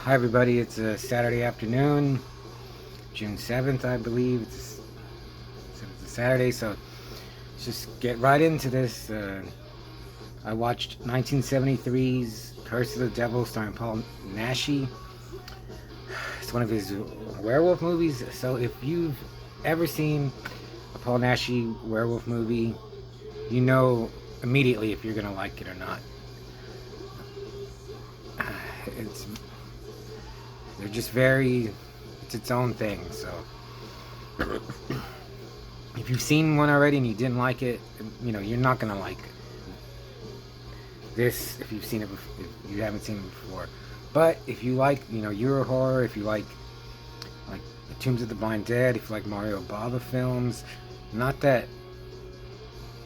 Hi everybody, it's a Saturday afternoon, June 7th, I believe. It's a Saturday, so let's just get right into this. I watched 1973's Curse of the Devil starring Paul Naschy. It's one of his werewolf movies, so if you've ever seen a Paul Naschy werewolf movie, you know immediately if you're gonna like it or not. It's they're just very it's its own thing, so if you've seen one already and you didn't like it, you're not gonna like this if you've seen it. If you haven't seen it before, but if you like, Euro horror, if you like the Tombs of the Blind Dead, if you like Mario Bava films, not that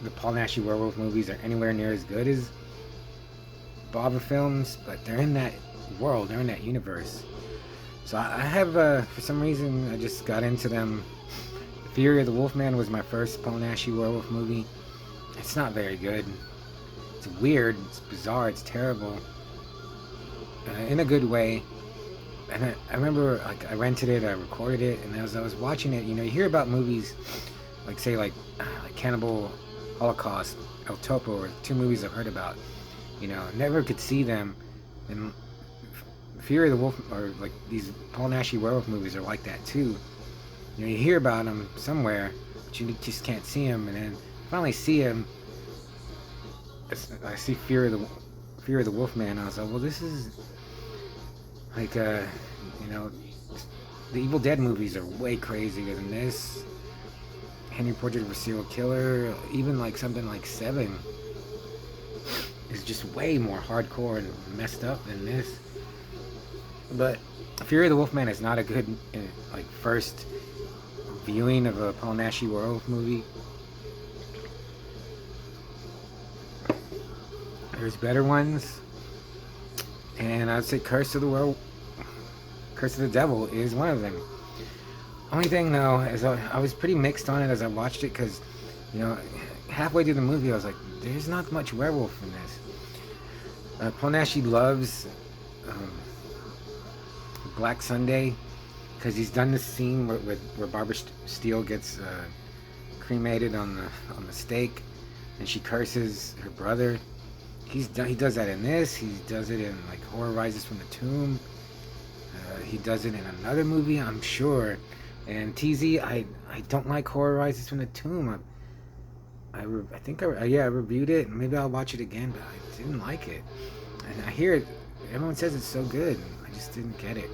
the Paul Naschy werewolf movies are anywhere near as good as Bava films, but they're in that world, they're in that universe. So I have, for some reason, I just got into them. Fury of the Wolfman was my first Paul Naschy werewolf movie. It's not very good. It's weird, it's bizarre, it's terrible. In a good way. And I remember, like, I rented it, I recorded it, and as I was watching it, you hear about movies, like, say, like Cannibal Holocaust, El Topo, or two movies I've heard about. Never could see them. And Fury of the Wolf, or like these Paul Naschy werewolf movies are like that too. You hear about them somewhere, but you just can't see them. And then finally see them. I see Fury of the Wolfman. I was like, well, this is like, the Evil Dead movies are way crazier than this. Henry Portrait of a Serial Killer, even like something like Seven, is just way more hardcore and messed up than this. But Fury of the Wolfman is not a good first viewing of a Paul Naschy werewolf movie. There's better ones, and I'd say Curse of the Devil is one of them. Only thing though is I was pretty mixed on it as I watched it, because halfway through the movie I was like, there's not much werewolf in this. Paul Naschy loves Black Sunday, because he's done this scene where Barbara Steele gets cremated on the stake, and she curses her brother. He does that in this. He does it in like Horror Rises from the Tomb. He does it in another movie, I'm sure. And TZ, I don't like Horror Rises from the Tomb. I reviewed it. Maybe I'll watch it again, but I didn't like it. And I hear it. Everyone says it's so good. I just didn't get it.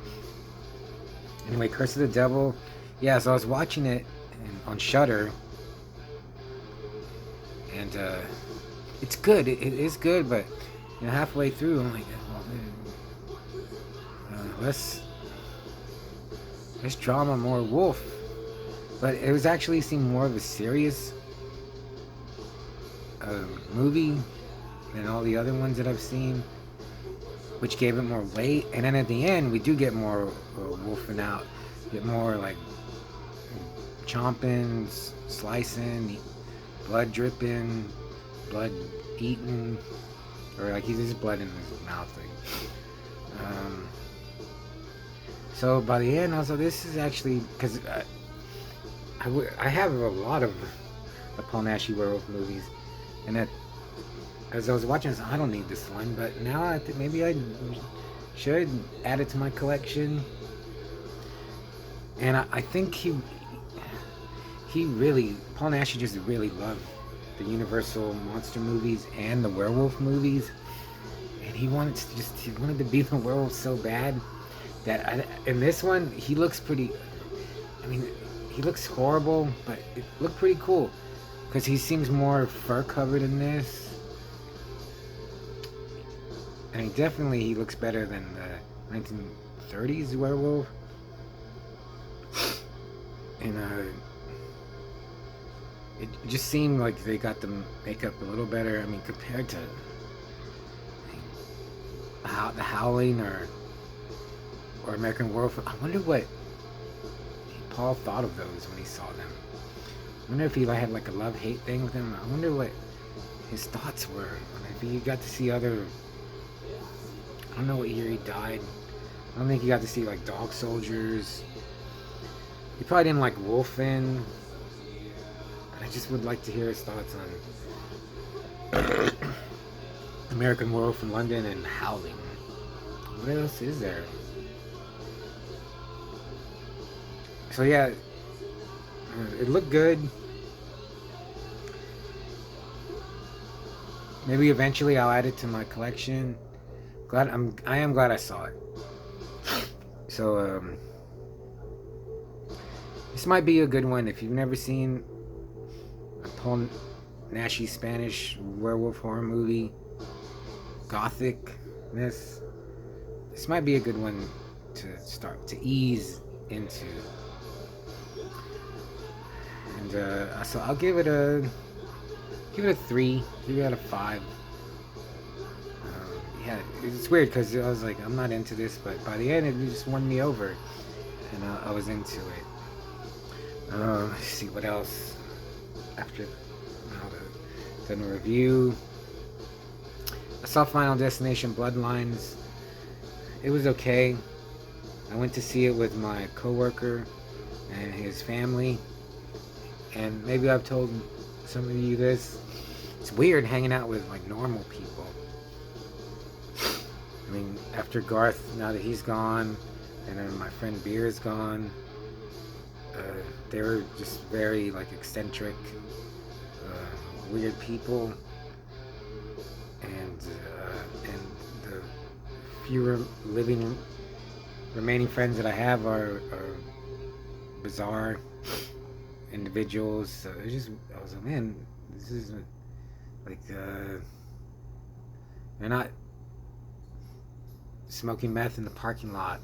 Anyway, Curse of the Devil. Yeah, so I was watching it on Shudder, and it's good. It is good, but halfway through, I'm like, less drama, more wolf. But it was actually seemed more of a serious movie than all the other ones that I've seen, which gave it more weight. And then at the end, we do get more wolfing out. Get more like chomping, slicing, blood dripping, blood eating, or like he's blood in his mouth. So by the end, I was like, this is actually, because I have a lot of the Paul Naschy werewolf movies, and that as I was watching, I was like, I don't need this one, but now I think maybe I should add it to my collection. And I think Paul Naschy just really loved the Universal monster movies and the werewolf movies, and he wanted to be the werewolf so bad that in this one he looks pretty. I mean, he looks horrible, but it looked pretty cool because he seems more fur covered in this. I mean, definitely he looks better than the 1930s werewolf. And it just seemed like they got the makeup a little better. I mean, compared to The Howling or American Werewolf. I wonder what Paul thought of those when he saw them. I wonder if he had like a love-hate thing with them. I wonder what his thoughts were. If he got to see other, I don't know what year he died. I don't think you got to see like Dog Soldiers. You probably didn't like Wolfen. But I just would like to hear his thoughts on American Werewolf in London and Howling. What else is there? So yeah, it looked good. Maybe eventually I'll add it to my collection. I am glad I saw it. So this might be a good one if you've never seen a Paul Naschy Spanish werewolf horror movie, gothicness. This might be a good one to start to ease into. And so I'll give it a 3 out of 5. Yeah, it's weird because I was like, I'm not into this, but by the end it just won me over, and I was into it. Let's see what else after done a review. I saw Final Destination Bloodlines. It was okay. I went to see it with my coworker and his family, and maybe I've told some of you this. It's weird hanging out with like normal people. I mean, after Garth, now that he's gone, and then my friend Beer's gone, they were just very like eccentric, weird people, and the few remaining friends that I have are bizarre individuals. So I was like, man, this isn't like they're not smoking meth in the parking lot,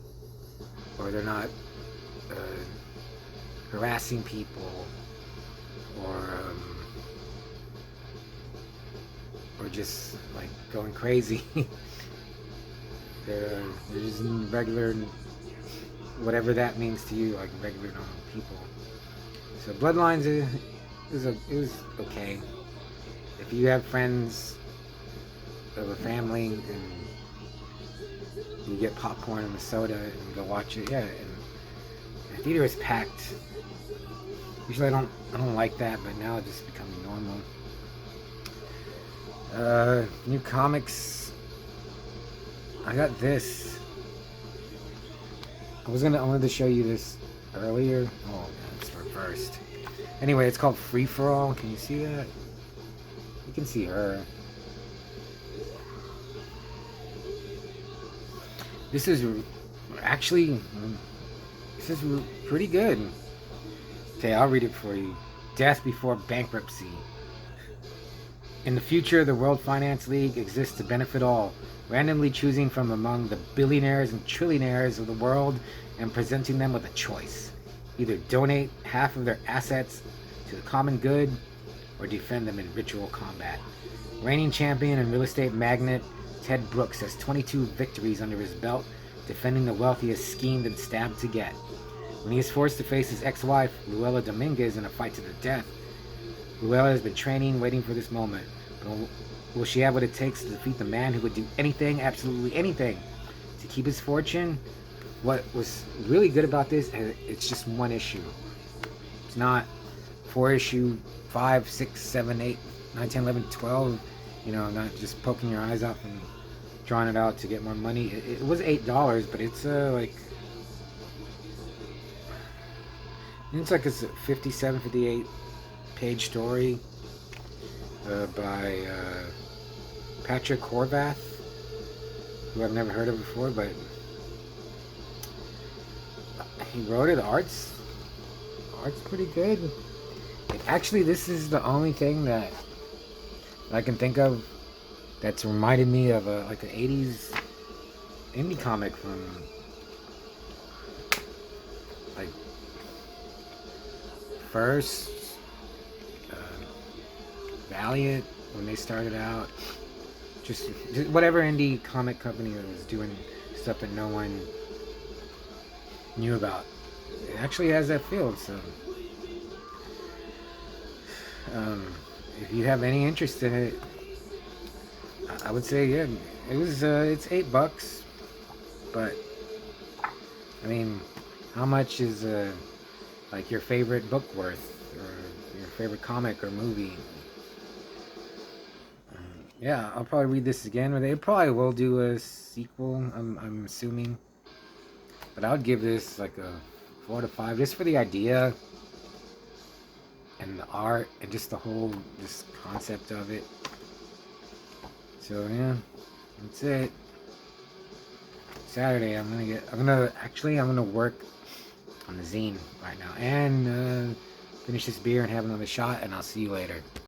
or they're not harassing people, or just like going crazy. they're just regular, whatever that means to you, like regular normal people. So Bloodlines it was okay. If you have friends of a family and you get popcorn and a soda and go watch it, yeah. And the theater is packed. Usually I don't like that, but now it's just becoming normal. New comics. I got this. I wanted to show you this earlier. Oh, it's reversed. Anyway, it's called Free For All. Can you see that? You can see her. This is pretty good. Okay, I'll read it for you. Death Before Bankruptcy. In the future, the World Finance League exists to benefit all, randomly choosing from among the billionaires and trillionaires of the world and presenting them with a choice. Either donate half of their assets to the common good or defend them in ritual combat. Reigning champion and real estate magnate Ted Brooks has 22 victories under his belt, defending the wealth he has schemed and stabbed to get. When he is forced to face his ex-wife, Luella Dominguez, in a fight to the death, Luella has been training, waiting for this moment. But will she have what it takes to defeat the man who would do anything, absolutely anything, to keep his fortune? What was really good about this, it's just one issue. It's not 4 issue, 5, 6, 7, 8, 9, 10, 11, 12. You know, not just poking your eyes out and drawing it out to get more money. It was $8, but it's like a 57, 58 page story by Patrick Horvath, who I've never heard of before, but he wrote it. The art's pretty good. And actually, this is the only thing that I can think of that's reminded me of like an 80s indie comic from like First, Valiant, when they started out. Just whatever indie comic company that was doing stuff that no one knew about. It actually has that feel, so if you have any interest in it, I would say, yeah, it's $8, but I mean, how much is like your favorite book worth, or your favorite comic or movie? Yeah, I'll probably read this again, or they probably will do a sequel. I'm assuming, but I would give this like a 4 to 5, just for the idea and the art and just the whole this concept of it. So yeah, that's it. Saturday, I'm gonna work on the zine right now and finish this beer and have another shot, and I'll see you later.